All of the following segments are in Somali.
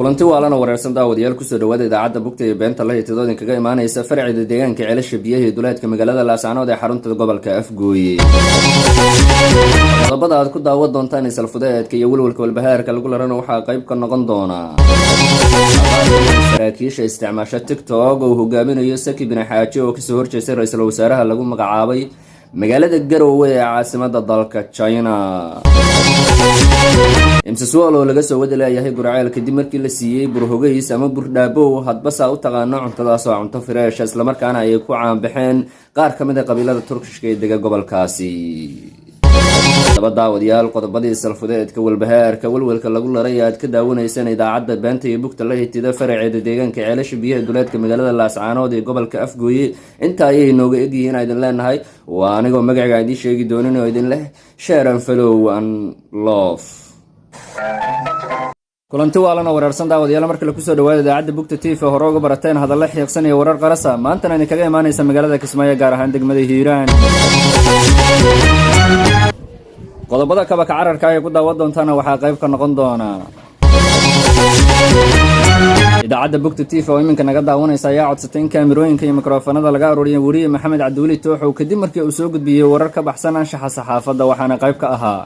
kulanti waalana wareersan daawadayaal kusoo dhawaada idaacadda bugta ee beenta la hitidoodan kaga imaanaysa farcida deegaanka ceelasha biyaha ee duleedka magaalada Laascaanood ee xarunta gobolka Afgooye. qodobada aad ku daawan doontaan isla fudeedka iyo walwalka walbahaarka lagu larana waxaa qayb ka noqon doona saraakiisha isticmaasha TikTok oo hogaaminayo Saki bin Xaaji oo kasoo horjeestay ra'iisul wasaaraha lagu magacaabay magaalada Garowe ee caasimadda dalka China. imsasual oo laga soo wada leeyahay Gurceel kadib markii la siiyay burhogays ama burdhaabo hadba saa u taqaano cuntadaas oo cunto fresh isla markaana ay ku caan baxeen qaar ka mid ah qabiilada Turkishka ee degan gobolkaasi. daawadayaal qodobadii salfudeedka walbahaarka walwalka lagu laray aad ka daawanaysaan idaacadda beenta iyo bugta la hitida farceeda deegaanka ceelasha biyaha duleedka magaalada Laascaanood ee gobolka Afgooye. inta ayay nooga egyihiin idin leenahay waa anigoo magacayga idin sheegi doonin oo idin leh share and follow and love. kulanti waalana wareersan daawadayaal markale kusoo dhawaada idaacadda bugta TV hore uga barateen hadalla xiiqsan iyo warar qarasa maantana idin kaga imaanaysa magaalada Kismaayo gaar ahaan degmada Hiiraan. qodobada kaba ka cararka ay ku daawan doontaan waxaa qayb ka noqon doona idaacadda bugta TV oo iminka naga daawanaysa ayaa codsatay in kaamirooyinka iyo mikrofoonada laga ururiyo wariye Maxamed Cabduuli Tooxow kadib markii uu soo gudbiyay warar ka baxsan anshaxa saxaafadda waxaana qayb ka ahaa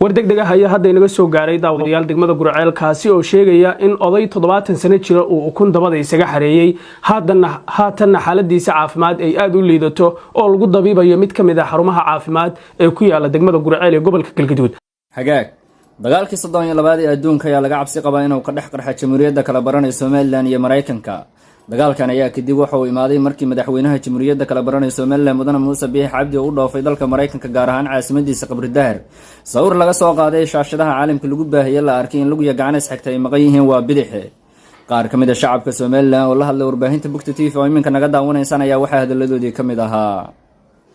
war degdeg ah ayaa hadda inaga soo gaaray daawadayaal degmada Gurceel kaasi oo sheegaya in oday 70 sano jira uu ukun dabada isaga xareeyay haatan xaaladiisa caafimaad ay aad u liidato oo lagu dabiibayo mid kamid ah xarumaha caafimaad ee ku yaala degmada Gurceel ee gobolka Galgaduud. hagaag dagaalkii 32 ee adduunka ayaa laga cabsi qabaa inuu ka dhex qarxo jamhuuriyadda kala baranay Soomaaliland iyo Mareykanka. dagaalkan ayaa kadib waxa uu imaaday markii madaxweynaha jamhuuriyadda kala baranay Soomaaliland mudane Muuse Biixi Cabdi uu dhoofay dalka Mareykanka gaar ahaan caasimadiisa Qabridahar. sawir laga soo qaaday shaashadaha caalamka lagu baahiyay la arkay in lagu yaqaan isxigtay maqan yihiin waa bidixe. qaar ka mid ah shacabka Soomaaliland oo la hadlay warbaahinta bugta TV oo iminka naga daawanaysan ayaa waxa hadaladoodii kamid ahaa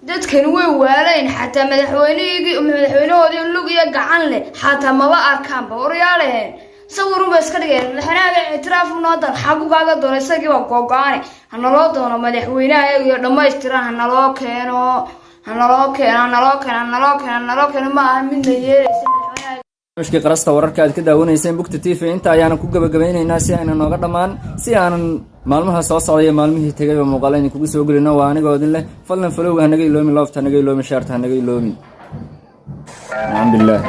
dadkan way waaleen xataa madaxweynahoodii lug iyo gacan leh xataa maba arkaan booriyaaleen sawirun ba iska dhigeen madaxweynaha ictiraaf u noqon xaq u kaaga doonay isagii waa go'aan hana loo doono madaxweynaha iyo dhammaystiran hana loo keeno ma aha mid la yeelaysa mashkii qarasta wararka aad ka daawanayseen bugta TV inta ayaana ku gabagabeynaynaa si ayna nooga dhamaan si aanan maalmaha soo socday maalmihii tagay oo muuqaal in kugu soo galino waa anigoo idin leh fadlan follow hanaga iloomi love hanaga iloomi share hanaga iloomi alxamdulillah.